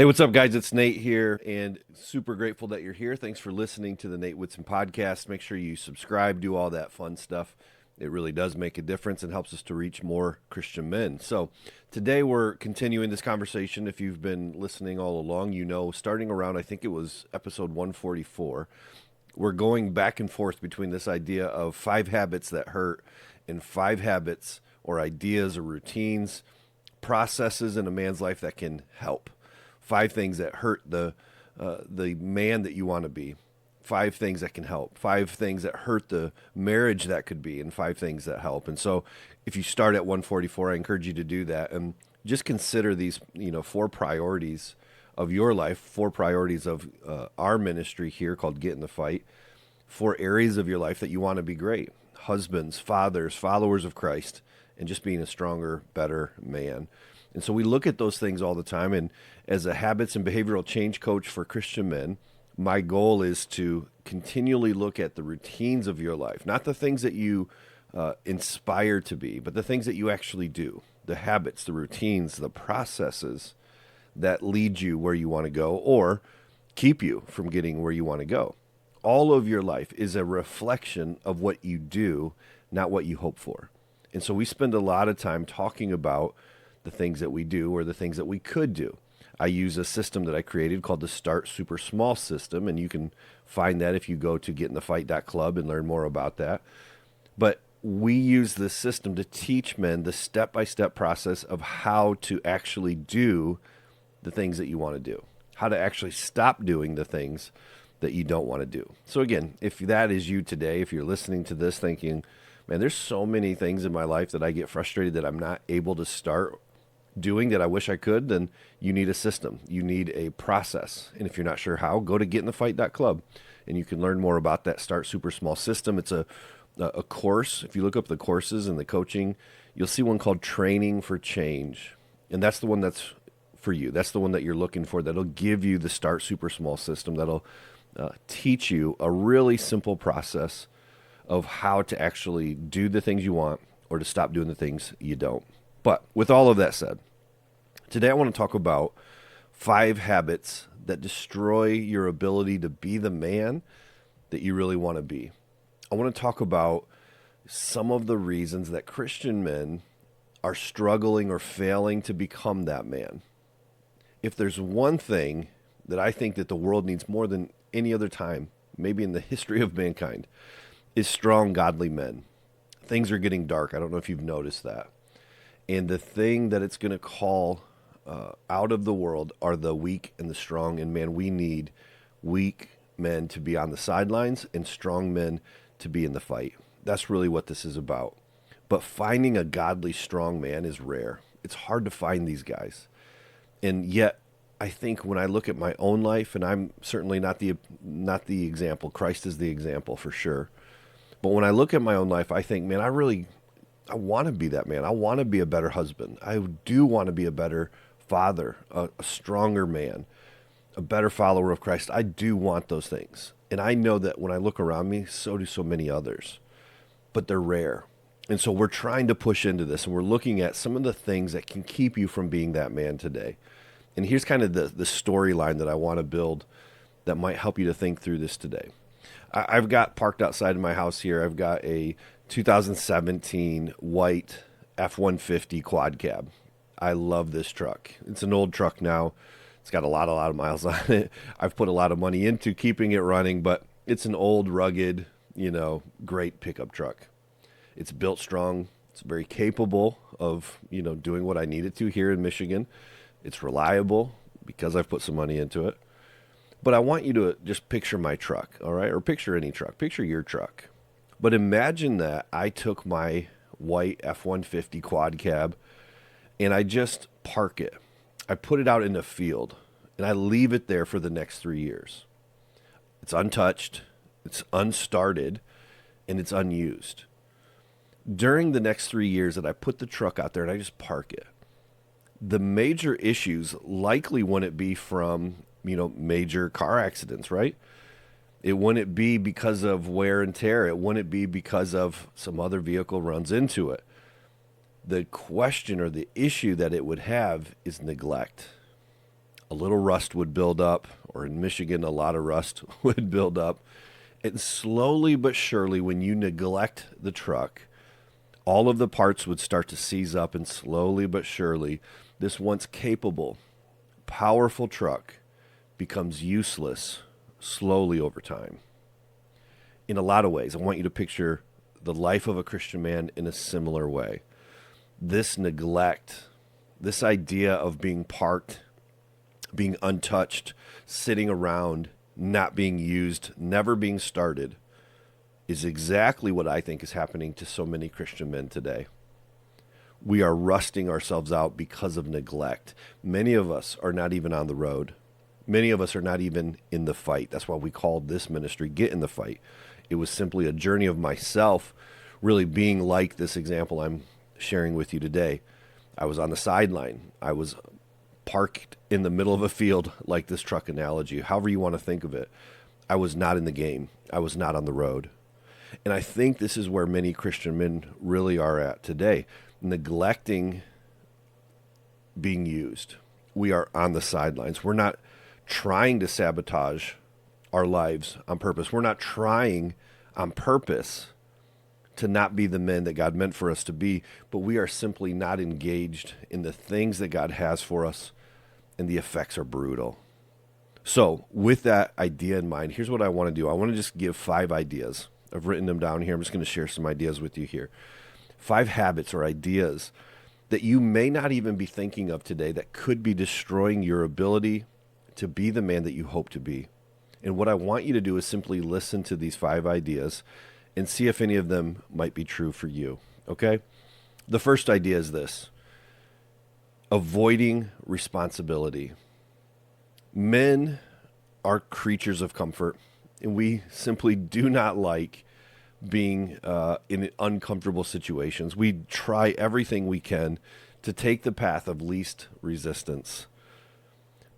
Hey, what's up, guys? It's Nate here, and super grateful that you're here. Thanks for listening to the Nate Whitson podcast. Make sure you subscribe, do all that fun stuff. It really does make a difference and helps us to reach more Christian men. So, today we're continuing this conversation. If you've been listening all along, you know, starting around, I think it was episode 144, we're going back and forth between this idea of 5 habits that hurt and 5 habits or ideas or routines, processes in a man's life that can help. 5 things that hurt the man that you want to be. 5 things that can help. 5 things that hurt the marriage that could be, and 5 things that help. And so, if you start at 144, I encourage you to do that and just consider these, 4 priorities of your life, 4 priorities of our ministry here called Get in the Fight. 4 areas of your life that you want to be great: husbands, fathers, followers of Christ, and just being a stronger, better man. And so we look at those things all the time. And as a habits and behavioral change coach for Christian men, my goal is to continually look at the routines of your life, not the things that you inspire to be, but the things that you actually do, the habits, the routines, the processes that lead you where you want to go or keep you from getting where you want to go. All of your life is a reflection of what you do, not what you hope for. And so we spend a lot of time talking about the things that we do or the things that we could do. I use a system that I created called the Start Super Small system, and you can find that if you go to getinthefight.club and learn more about that. But we use this system to teach men the step-by-step process of how to actually do the things that you want to do, how to actually stop doing the things that you don't want to do. So again, if that is you today, if you're listening to this thinking, man, there's so many things in my life that I get frustrated that I'm not able to start doing that I wish I could, then you need a system. You need a process. And if you're not sure how, go to getinthefight.club and you can learn more about that Start Super Small system. It's a course. If you look up the courses and the coaching, you'll see one called Training for Change. And that's the one that's for you. That's the one that you're looking for. That'll give you the Start Super Small system. That'll teach you a really simple process of how to actually do the things you want or to stop doing the things you don't. But with all of that said, today I want to talk about 5 habits that destroy your ability to be the man that you really want to be. I want to talk about some of the reasons that Christian men are struggling or failing to become that man. If there's one thing that I think that the world needs more than any other time, maybe in the history of mankind, is strong, godly men. Things are getting dark. I don't know if you've noticed that. And the thing that it's going to call out of the world are the weak and the strong. And man, we need weak men to be on the sidelines and strong men to be in the fight. That's really what this is about. But finding a godly, strong man is rare. It's hard to find these guys. And yet, I think when I look at my own life, and I'm certainly not the example. Christ is the example for sure. But when I look at my own life, I think, man, I want to be that man. I want to be a better husband. I do want to be a better father, a stronger man, a better follower of Christ. I do want those things. And I know that when I look around me, so do so many others. But they're rare. And so we're trying to push into this, and we're looking at some of the things that can keep you from being that man today. And here's kind of the storyline that I want to build that might help you to think through this today. I've got parked outside of my house here, I've got a 2017 white F-150 quad cab. I love this truck. It's an old truck now. It's got a lot of miles on it. I've put a lot of money into keeping it running, but it's an old, rugged, great pickup truck. It's built strong. It's very capable of, doing what I need it to here in Michigan. It's reliable because I've put some money into it. But I want you to just picture my truck, all right? Or picture any truck. Picture your truck. But imagine that I took my white F-150 quad cab and I just park it. I put it out in the field and I leave it there for the next 3 years. It's untouched, it's unstarted, and it's unused. During the next 3 years that I put the truck out there and I just park it, the major issues likely wouldn't be from, major car accidents, right? It wouldn't be because of wear and tear. It wouldn't be because of some other vehicle runs into it. The question or the issue that it would have is neglect. a little rust would build up, or in Michigan, a lot of rust would build up. And slowly but surely, when you neglect the truck, all of the parts would start to seize up, and slowly but surely, this once capable, powerful truck becomes useless slowly over time. In a lot of ways, I want you to picture the life of a Christian man in a similar way. This neglect, this idea of being parked, being untouched, sitting around, not being used, never being started, is exactly what I think is happening to so many Christian men today. We are rusting ourselves out because of neglect. Many of us are not even on the road. Many of us are not even in the fight. That's why we called this ministry Get in the Fight. It was simply a journey of myself really being like this example I'm sharing with you today. I was on the sideline. I was parked in the middle of a field, like this truck analogy, however you want to think of it. I was not in the game. I was not on the road. And I think this is where many Christian men really are at today, neglecting being used. We are on the sidelines. We're not trying to sabotage our lives on purpose. We're not trying on purpose to not be the men that God meant for us to be, but we are simply not engaged in the things that God has for us, and the effects are brutal. So with that idea in mind, here's what I want to do. I want to just give 5 ideas. I've written them down here. I'm just going to share some ideas with you here. 5 habits or ideas that you may not even be thinking of today that could be destroying your ability to be the man that you hope to be. And what I want you to do is simply listen to these 5 ideas and see if any of them might be true for you, okay? The first idea is this: avoiding responsibility. Men are creatures of comfort, and we simply do not like being in uncomfortable situations. We try everything we can to take the path of least resistance.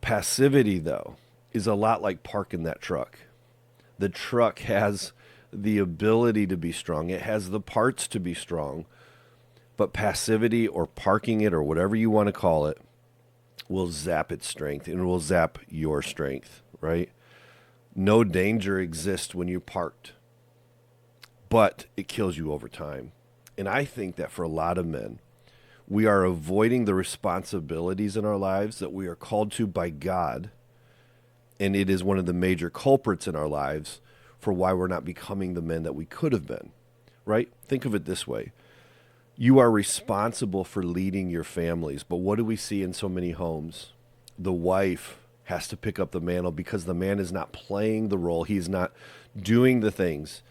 Passivity, though, is a lot like parking that truck. The truck has the ability to be strong. It has the parts to be strong. But passivity, or parking it, or whatever you want to call it, will zap its strength, and it will zap your strength, right? No danger exists when you're parked, but it kills you over time. And I think that for a lot of men, we are avoiding the responsibilities in our lives that we are called to by God, and it is one of the major culprits in our lives for why we're not becoming the men that we could have been, right? Think of it this way. You are responsible for leading your families, but what do we see in so many homes? The wife has to pick up the mantle because the man is not playing the role. He's not doing the things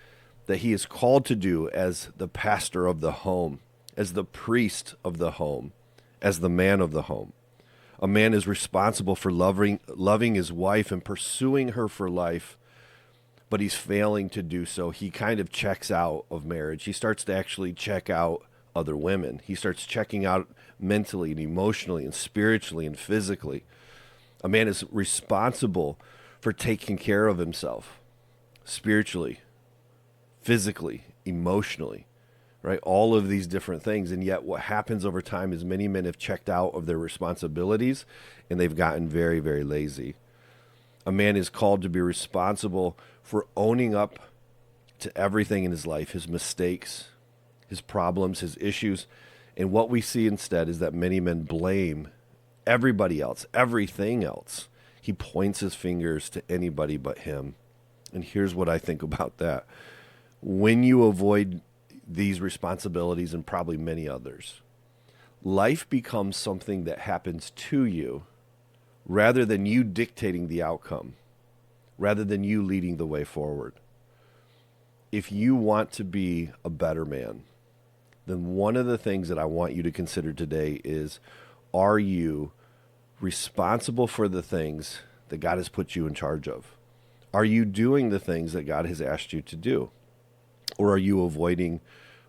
that he is called to do as the pastor of the home, as the priest of the home, as the man of the home. A man is responsible for loving his wife and pursuing her for life, but he's failing to do so. He kind of checks out of marriage. He starts to actually check out other women. He starts checking out mentally and emotionally and spiritually and physically. A man is responsible for taking care of himself spiritually, physically, emotionally, right? All of these different things. And yet what happens over time is many men have checked out of their responsibilities and they've gotten very, very lazy. A man is called to be responsible for owning up to everything in his life, his mistakes, his problems, his issues. And what we see instead is that many men blame everybody else, everything else. He points his fingers to anybody but him. And here's what I think about that. When you avoid these responsibilities, and probably many others, life becomes something that happens to you rather than you dictating the outcome, rather than you leading the way forward. If you want to be a better man, then one of the things that I want you to consider today is, are you responsible for the things that God has put you in charge of? Are you doing the things that God has asked you to do? Or are you avoiding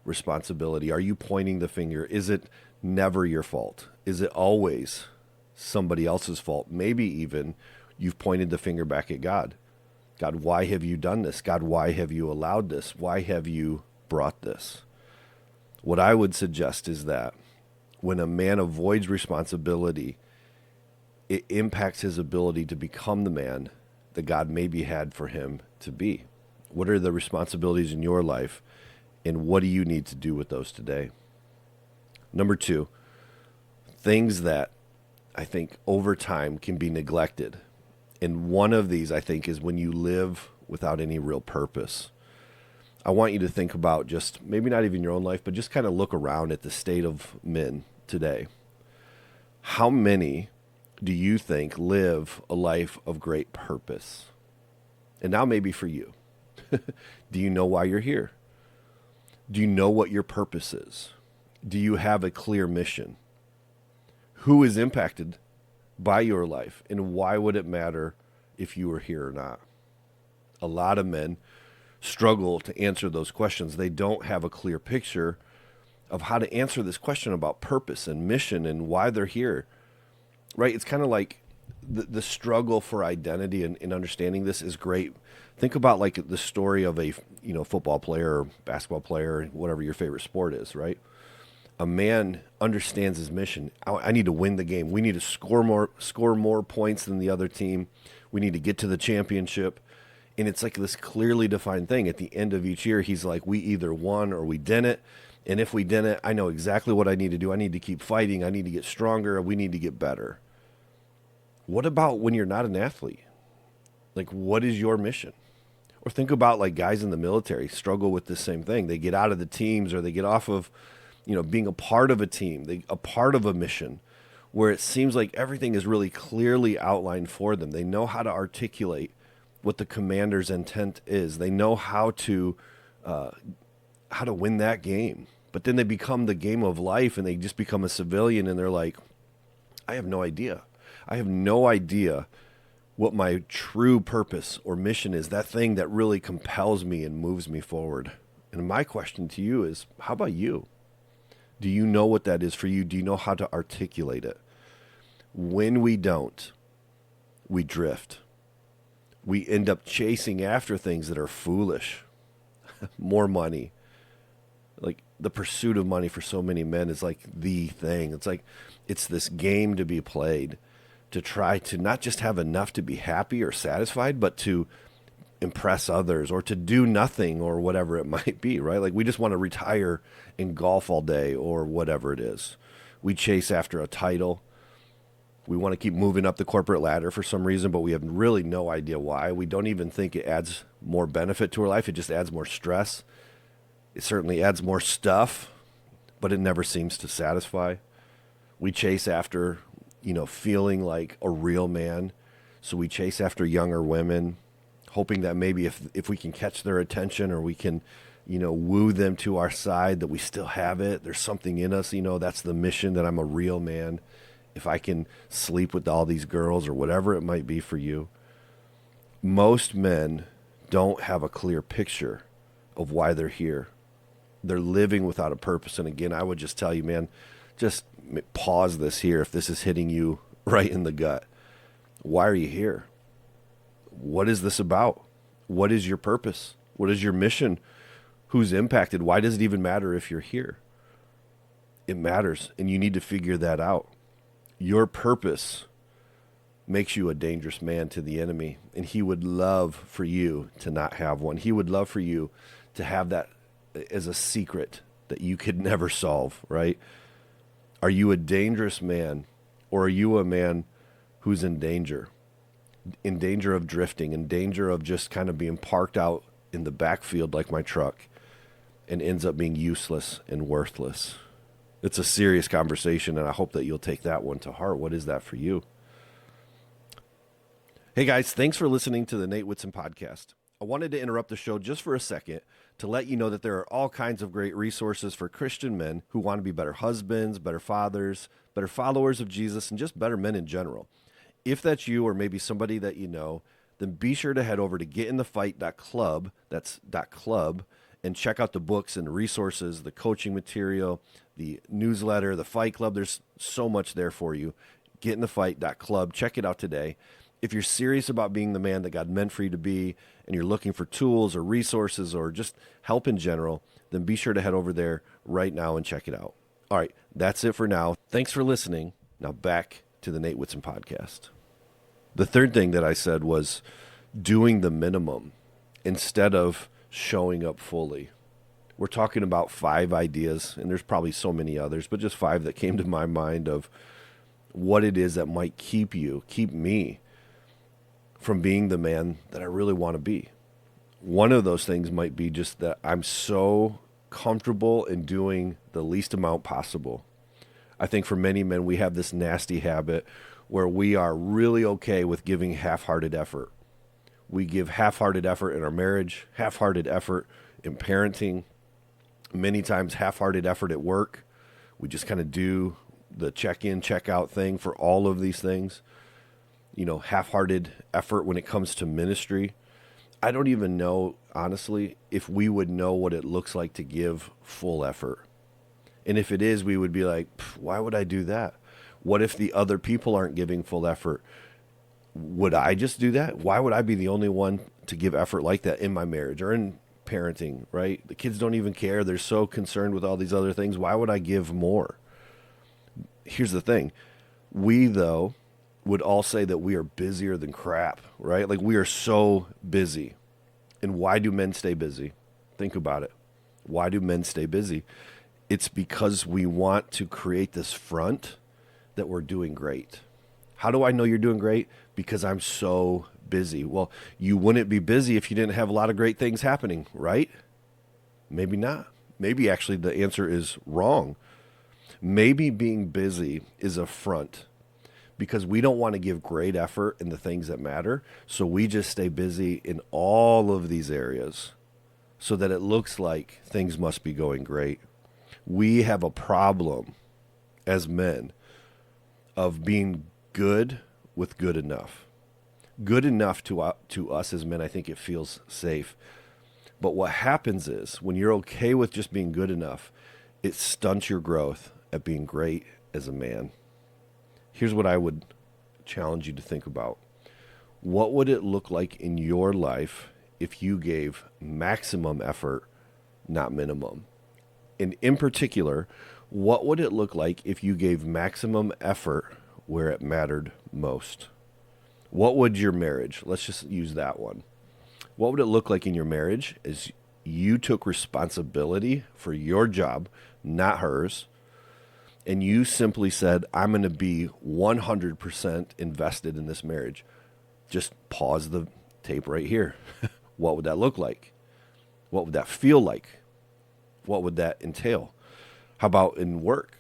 responsibility? Are you pointing the finger? Is it never your fault? Is it always somebody else's fault? Maybe even you've pointed the finger back at God. God, why have you done this? God, why have you allowed this? Why have you brought this? What I would suggest is that when a man avoids responsibility, it impacts his ability to become the man that God maybe had for him to be. What are the responsibilities in your life, and what do you need to do with those today? Number 2, things that I think over time can be neglected. And one of these, I think, is when you live without any real purpose. I want you to think about just maybe not even your own life, but just kind of look around at the state of men today. How many do you think live a life of great purpose? And now maybe for you. Do you know why you're here? Do you know what your purpose is? Do you have a clear mission? Who is impacted by your life, and why would it matter if you were here or not? A lot of men struggle to answer those questions. They don't have a clear picture of how to answer this question about purpose and mission and why they're here, right? It's kind of like the struggle for identity and understanding this is great. Think about like the story of a football player or basketball player, whatever your favorite sport is, right? A man understands his mission. I need to win the game. We need to score more points than the other team. We need to get to the championship. And it's like this clearly defined thing. At the end of each year, he's like, we either won or we didn't. And if we didn't, I know exactly what I need to do. I need to keep fighting. I need to get stronger. We need to get better. What about when you're not an athlete? Like, what is your mission? Or think about like guys in the military struggle with the same thing. They get out of the teams, or they get off of, being a part of a team, a part of a mission, where it seems like everything is really clearly outlined for them. They know how to articulate what the commander's intent is. They know how to win that game. But then they become the game of life, and they just become a civilian, and they're like, I have no idea. I have no idea what my true purpose or mission is, that thing that really compels me and moves me forward. And my question to you is, how about you? Do you know what that is for you? Do you know how to articulate it? When we don't, we drift. We end up chasing after things that are foolish. More money. Like the pursuit of money for so many men is like the thing. It's like it's this game to be played to try to not just have enough to be happy or satisfied, but to impress others or to do nothing or whatever it might be, right? Like we just want to retire and golf all day or whatever it is. We chase after a title. We want to keep moving up the corporate ladder for some reason, but we have really no idea why. We don't even think it adds more benefit to our life. It just adds more stress. It certainly adds more stuff, but it never seems to satisfy. We chase after, feeling like a real man. So we chase after younger women, hoping that maybe if we can catch their attention or we can, woo them to our side, that we still have it. There's something in us, that's the mission, that I'm a real man. If I can sleep with all these girls or whatever it might be for you. Most men don't have a clear picture of why they're here. They're living without a purpose. And again, I would just tell you, man, just pause this here if this is hitting you right in the gut. Why are you here? What is this about? What is your purpose? What is your mission? Who's impacted? Why does it even matter if you're here? It matters, and you need to figure that out. Your purpose makes you a dangerous man to the enemy, and he would love for you to not have one. He would love for you to have that as a secret that you could never solve, right? Are you a dangerous man, or are you a man who's in danger of drifting, in danger of just kind of being parked out in the backfield like my truck and ends up being useless and worthless? It's a serious conversation, and I hope that you'll take that one to heart. What is that for you? Hey guys, thanks for listening to the Nate Whitson podcast. I wanted to interrupt the show just for a second to let you know that there are all kinds of great resources for Christian men who want to be better husbands, better fathers, better followers of Jesus, and just better men in general. If that's you, or maybe somebody that you know, then be sure to head over to getinthefight.club, that's .club, and check out the books and resources, the coaching material, the newsletter, the Fight Club. There's so much there for you. Getinthefight.club. Check it out today. If you're serious about being the man that God meant for you to be, and you're looking for tools or resources or just help in general, then be sure to head over there right now and check it out. All right, that's it for now. Thanks for listening. Now back to the Nate Whitson podcast. The third thing that I said was doing the minimum instead of showing up fully. We're talking about 5 ideas, and there's probably so many others, but just 5 that came to my mind of what it is that might keep me from being the man that I really want to be. One of those things might be just that I'm so comfortable in doing the least amount possible. I think for many men, we have this nasty habit where we are really okay with giving half-hearted effort. We give half-hearted effort in our marriage, half-hearted effort in parenting, many times half-hearted effort at work. We just kind of do the check-in, check-out thing for all of these things. Half-hearted effort when it comes to ministry. I don't even know, honestly, if we would know what it looks like to give full effort. And if it is, we would be like, why would I do that? What if the other people aren't giving full effort? Would I just do that? Why would I be the only one to give effort like that in my marriage or in parenting, right? The kids don't even care. They're so concerned with all these other things. Why would I give more? Here's the thing. We, though, would all say that we are busier than crap, right? Like we are so busy. And why do men stay busy? Think about it. Why do men stay busy? It's because we want to create this front that we're doing great. How do I know you're doing great? Because I'm so busy. Well, you wouldn't be busy if you didn't have a lot of great things happening, right? Maybe not. Maybe actually the answer is wrong. Maybe being busy is a front because we don't want to give great effort in the things that matter. So we just stay busy in all of these areas so that it looks like things must be going great. We have a problem as men of being good with good enough. Good enough to us as men, I think it feels safe. But what happens is when you're okay with just being good enough, it stunts your growth at being great as a man. Here's what I would challenge you to think about. What would it look like in your life if you gave maximum effort, not minimum? And in particular, what would it look like if you gave maximum effort where it mattered most? What would your marriage, let's just use that one. What would it look like in your marriage as you took responsibility for your job, not hers, and you simply said, I'm going to be 100% invested in this marriage? Just pause the tape right here. What would that look like? What would that feel like? What would that entail? How about in work?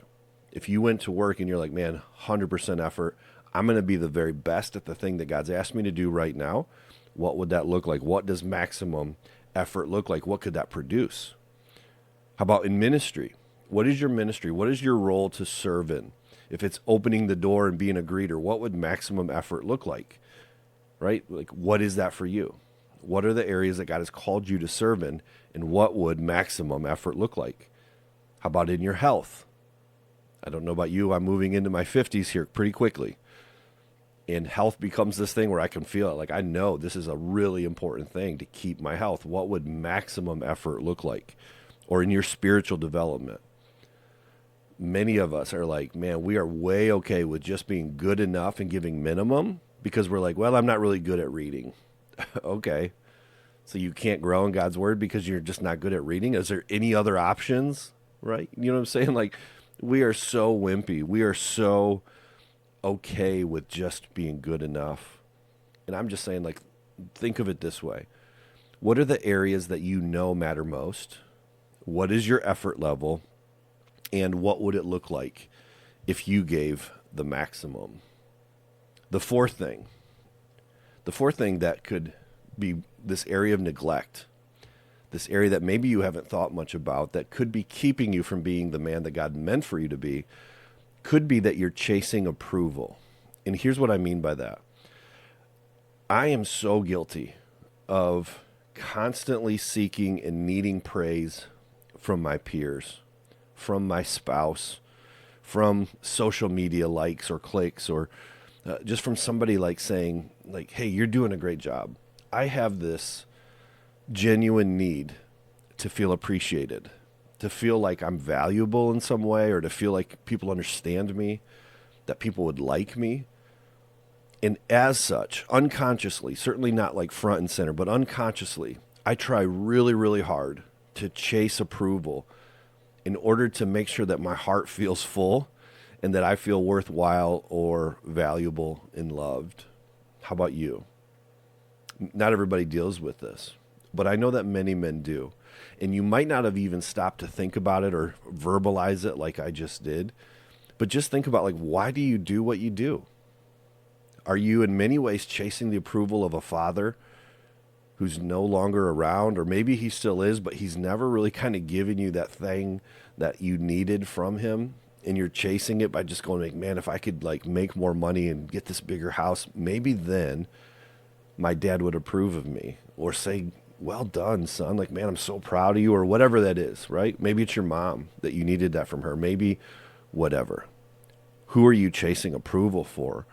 If you went to work and you're like, man, 100% effort, I'm going to be the very best at the thing that God's asked me to do right now. What would that look like? What does maximum effort look like? What could that produce? How about in ministry? What is your ministry? What is your role to serve in? If it's opening the door and being a greeter, what would maximum effort look like? Right? Like, what is that for you? What are the areas that God has called you to serve in, and what would maximum effort look like? How about in your health? I don't know about you. I'm moving into my 50s here pretty quickly. And health becomes this thing where I can feel it. Like, I know this is a really important thing to keep my health. What would maximum effort look like? Or in your spiritual development. Many of us are like, man, we are way okay with just being good enough and giving minimum because we're like, well, I'm not really good at reading. Okay. So you can't grow in God's word because you're just not good at reading? Is there any other options? Right? You know what I'm saying? Like, we are so wimpy. We are so okay with just being good enough. And I'm just saying, like, think of it this way. What are the areas that you know matter most? What is your effort level? And what would it look like if you gave the maximum? The fourth thing that could be this area of neglect, this area that maybe you haven't thought much about, that could be keeping you from being the man that God meant for you to be, could be that you're chasing approval. And here's what I mean by that. I am so guilty of constantly seeking and needing praise from my peers, from my spouse, from social media likes or clicks, or just from somebody like saying, like, hey, you're doing a great job. I have this genuine need to feel appreciated, to feel like I'm valuable in some way, or to feel like people understand me. that people would like me. And as such, unconsciously, certainly not like front and center, but unconsciously, I try really, really hard to chase approval in order to make sure that my heart feels full and that I feel worthwhile or valuable and loved. How about you? Not everybody deals with this, but I know that many men do. And you might not have even stopped to think about it or verbalize it like I just did, but just think about, like, why do you do what you do? Are you in many ways chasing the approval of a father who's no longer around, or maybe he still is, but he's never really kind of given you that thing that you needed from him, and you're chasing it by just going, like, man, if I could like make more money and get this bigger house, maybe then my dad would approve of me or say, well done, son. Like, man, I'm so proud of you, or whatever that is, right? Maybe it's your mom that you needed that from her. Maybe whatever. Who are you chasing approval for,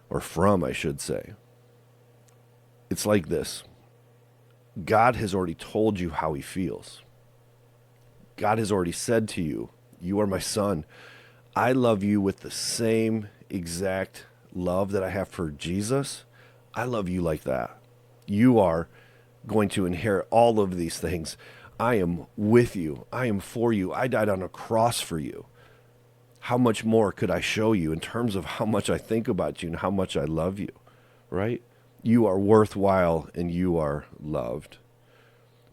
or from, I should say? It's like this. God has already told you how he feels. God has already said to you, you are my son. I love you with the same exact love that I have for Jesus. I love you like that. You are going to inherit all of these things. I am with you. I am for you. I died on a cross for you. How much more could I show you in terms of how much I think about you and how much I love you, right? You are worthwhile and you are loved.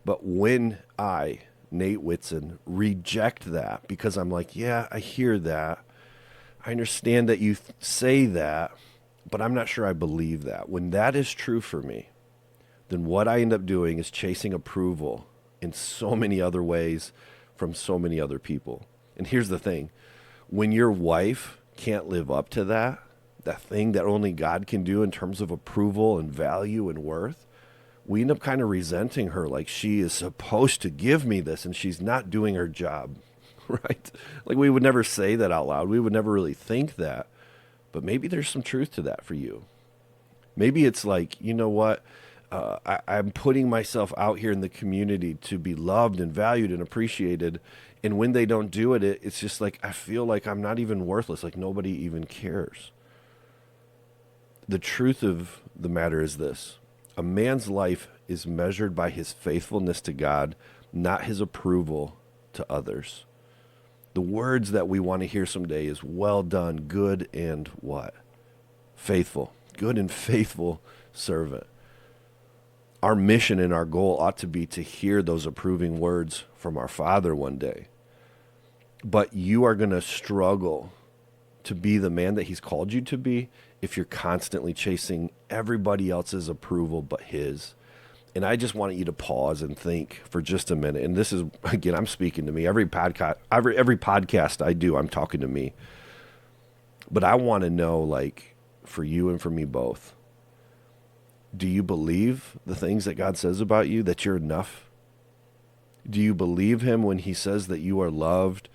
But when I, Nate Whitson, reject that because I'm like, yeah, I hear that. I understand that you say that, but I'm not sure I believe that. When that is true for me, then what I end up doing is chasing approval in so many other ways from so many other people. And here's the thing. When your wife can't live up to that thing that only God can do in terms of approval and value and worth, we end up kind of resenting her, like she is supposed to give me this and she's not doing her job, right? Like, we would never say that out loud. We would never really think that. But maybe there's some truth to that for you. Maybe it's like, you know what? I'm putting myself out here in the community to be loved and valued and appreciated. And when they don't do it, it's just like, I feel like I'm not even worthless. Like, nobody even cares. The truth of the matter is this. A man's life is measured by his faithfulness to God, not his approval to others. The words that we want to hear someday is, well done, good and what? Faithful. Good and faithful servant. Our mission and our goal ought to be to hear those approving words from our Father one day. But you are going to struggle to be the man that he's called you to be if you're constantly chasing everybody else's approval but his. And I just want you to pause and think for just a minute. And this is, again, I'm speaking to me. Every podcast I do, I'm talking to me. But I want to know, like, for you and for me both, do you believe the things that God says about you, that you're enough? Do you believe him when he says that you are loved,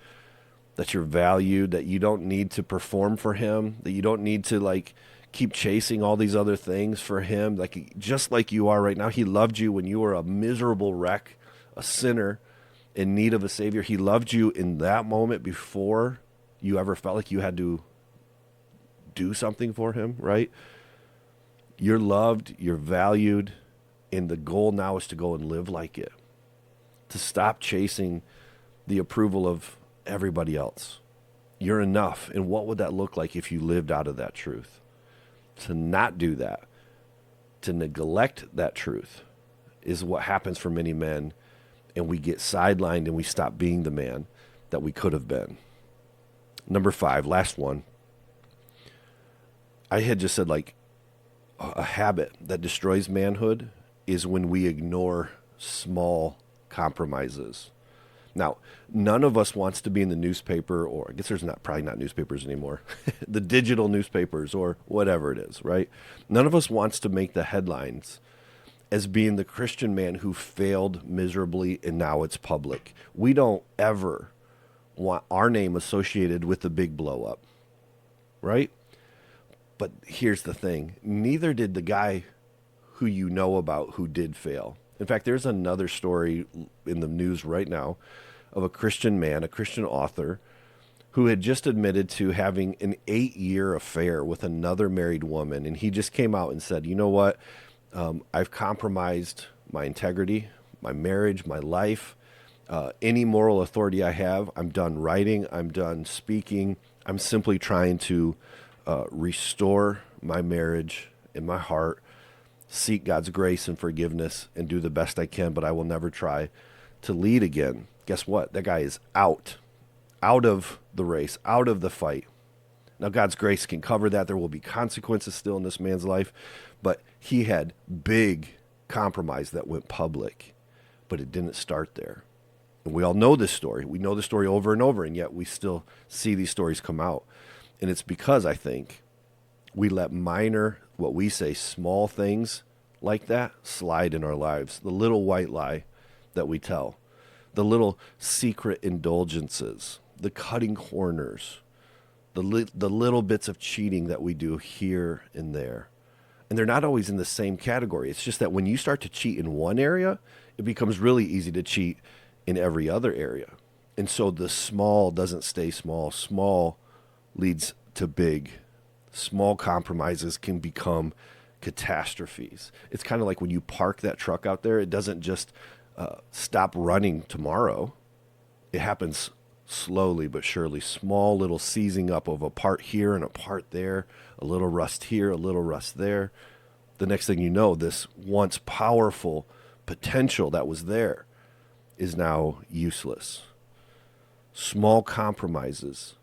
that you're valued, that you don't need to perform for him, that you don't need to, like, keep chasing all these other things for him? Like, just like you are right now, he loved you when you were a miserable wreck, a sinner in need of a savior. He loved you in that moment before you ever felt like you had to do something for him, right? You're loved, you're valued, and the goal now is to go and live like it. To stop chasing the approval of everybody else. You're enough. And what would that look like if you lived out of that truth? To not do that, to neglect that truth, is what happens for many men, and we get sidelined and we stop being the man that we could have been. Number 5, last one. I had just said, like, a habit that destroys manhood is when we ignore small compromises. Now, none of us wants to be in the newspaper, or I guess there's probably not newspapers anymore, the digital newspapers or whatever it is, right? None of us wants to make the headlines as being the Christian man who failed miserably and now it's public. We don't ever want our name associated with the big blow up, right? But here's the thing. Neither did the guy who you know about who did fail. In fact, there's another story in the news right now of a Christian man, a Christian author, who had just admitted to having an 8-year affair with another married woman. And he just came out and said, you know what? I've compromised my integrity, my marriage, my life, any moral authority I have. I'm done writing. I'm done speaking. I'm simply trying to restore my marriage and my heart, seek God's grace and forgiveness, and do the best I can, but I will never try to lead again. Guess what? That guy is out of the race, out of the fight. Now, God's grace can cover that. There will be consequences still in this man's life, but he had big compromise that went public, but it didn't start there. And we all know this story. We know the story over and over, and yet we still see these stories come out. And it's because, I think, we let minor, what we say, small things like that slide in our lives. The little white lie that we tell, the little secret indulgences, the cutting corners, the little bits of cheating that we do here and there. And they're not always in the same category. It's just that when you start to cheat in one area, it becomes really easy to cheat in every other area. And so the small doesn't stay small. Small leads to big. Small compromises can become catastrophes. It's kind of like when you park that truck out there, it doesn't just stop running tomorrow. It happens slowly but surely. Small little seizing up of a part here and a part there, a little rust here, a little rust there. The next thing you know, this once powerful potential that was there is now useless. Small compromises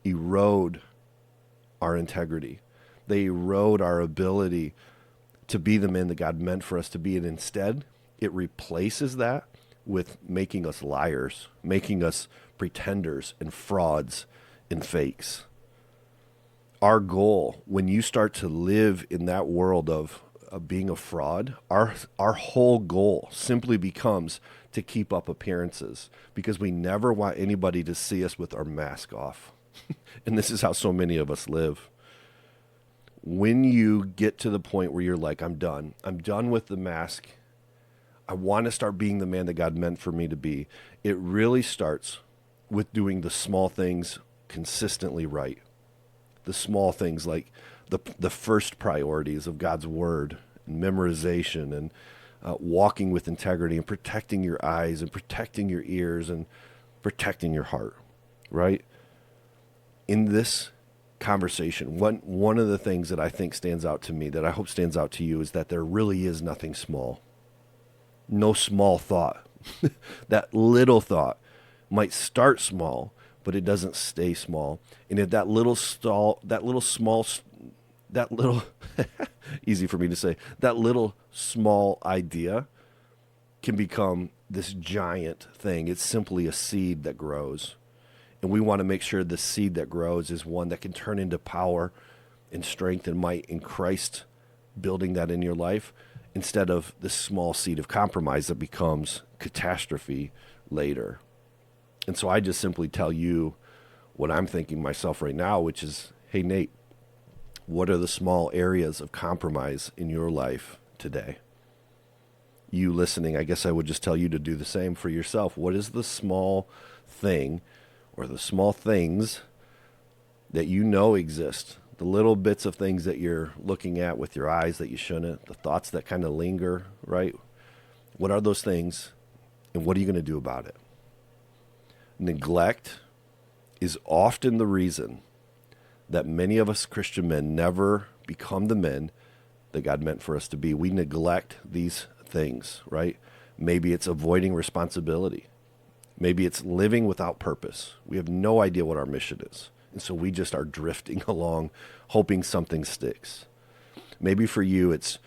erode our integrity. They erode our ability to be the men that God meant for us to be. And instead, it replaces that with making us liars, making us pretenders and frauds and fakes. Our goal, when you start to live in that world of being a fraud, our whole goal simply becomes to keep up appearances, because we never want anybody to see us with our mask off. And this is how so many of us live. When you get to the point where you're like, I'm done with the mask, I want to start being the man that God meant for me to be, it really starts with doing the small things consistently right. The small things like the first priorities of God's word and memorization and walking with integrity and protecting your eyes and protecting your ears and protecting your heart, right? In this conversation, one of the things that I think stands out to me, that I hope stands out to you, is that there really is nothing small. No small thought. That little thought might start small, but it doesn't stay small. And if easy for me to say, that little small idea can become this giant thing. It's simply a seed that grows. And we want to make sure the seed that grows is one that can turn into power and strength and might in Christ, building that in your life, instead of this small seed of compromise that becomes catastrophe later. And so I just simply tell you what I'm thinking myself right now, which is, hey, Nate, what are the small areas of compromise in your life today? You listening, I guess I would just tell you to do the same for yourself. What is the small thing or the small things that you know exist? The little bits of things that you're looking at with your eyes that you shouldn't, the thoughts that kind of linger, right? What are those things, and what are you going to do about it? Neglect is often the reason that many of us Christian men never become the men that God meant for us to be. We neglect these things, right? Maybe it's avoiding responsibility. Maybe it's living without purpose. We have no idea what our mission is. And so we just are drifting along, hoping something sticks. Maybe for you, it's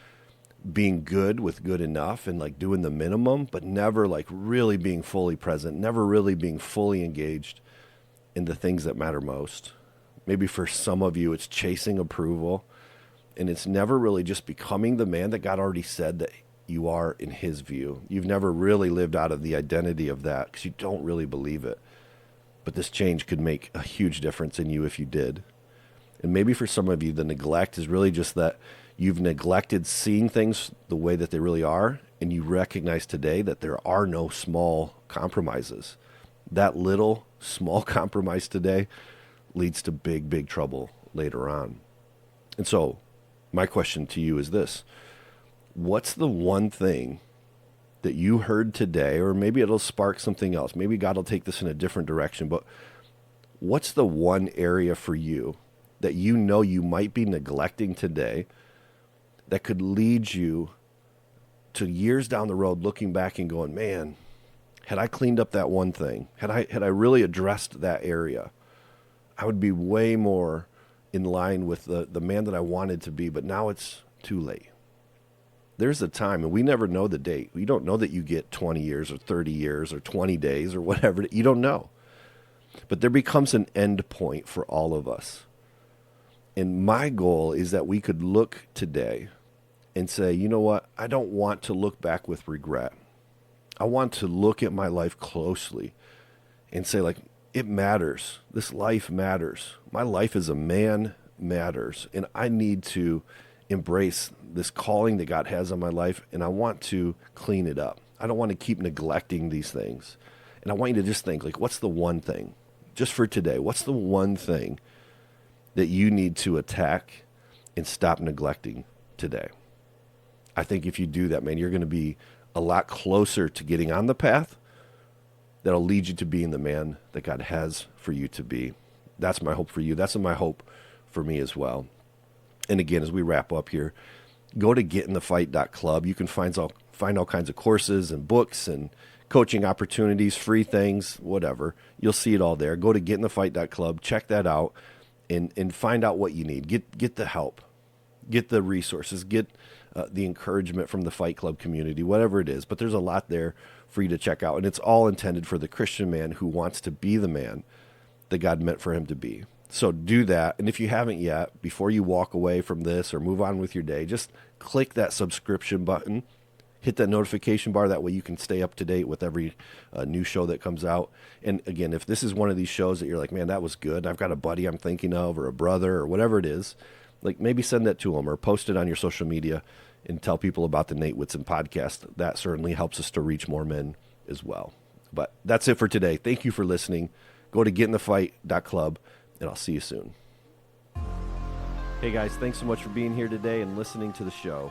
being good with good enough and like doing the minimum, but never like really being fully present, never really being fully engaged in the things that matter most. Maybe for some of you, it's chasing approval, and it's never really just becoming the man that God already said that you are in his view. You've never really lived out of the identity of that because you don't really believe it. But this change could make a huge difference in you if you did. And maybe for some of you, the neglect is really just that you've neglected seeing things the way that they really are, and you recognize today that there are no small compromises. that little small compromise today leads to big, big trouble later on. And so my question to you is this: what's the one thing that you heard today, or maybe it'll spark something else? Maybe God will take this in a different direction, but what's the one area for you that you know you might be neglecting today that could lead you to years down the road looking back and going, man, had I cleaned up that one thing, had I really addressed that area, I would be way more in line with the man that I wanted to be, but now it's too late. There's a time, and we never know the date. We don't know that you get 20 years or 30 years or 20 days or whatever. You don't know. But there becomes an end point for all of us. And my goal is that we could look today and say, you know what? I don't want to look back with regret. I want to look at my life closely and say, like, it matters. This life matters. My life as a man matters. And I need to embrace this calling that God has on my life, and I want to clean it up. I don't want to keep neglecting these things. And I want you to just think, like, what's the one thing, just for today, what's the one thing that you need to attack and stop neglecting today? I think if you do that, man, you're going to be a lot closer to getting on the path that'll lead you to being the man that God has for you to be. That's my hope for you. That's my hope for me as well. And again, as we wrap up here, go to getinthefight.club. You can find all kinds of courses and books and coaching opportunities, free things, whatever. You'll see it all there. Go to getinthefight.club, check that out, and find out what you need. Get the help. Get the resources. Get the encouragement from the Fight Club community, whatever it is. But there's a lot there for you to check out. And it's all intended for the Christian man who wants to be the man that God meant for him to be. So do that. And if you haven't yet, before you walk away from this or move on with your day, just click that subscription button. Hit that notification bar. That way you can stay up to date with every new show that comes out. And again, if this is one of these shows that you're like, man, that was good, I've got a buddy I'm thinking of, or a brother, or whatever it is, like maybe send that to them or post it on your social media and tell people about the Nate Whitson podcast. That certainly helps us to reach more men as well. But that's it for today. Thank you for listening. Go to getinthefight.club, and I'll see you soon. Hey guys, thanks so much for being here today and listening to the show.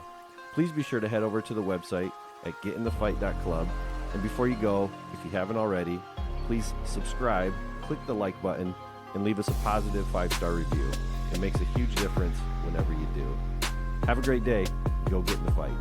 Please be sure to head over to the website at getinthefight.club. And before you go, if you haven't already, please subscribe, click the like button, and leave us a positive 5-star review. It makes a huge difference whenever you do. Have a great day. Go get in the fight.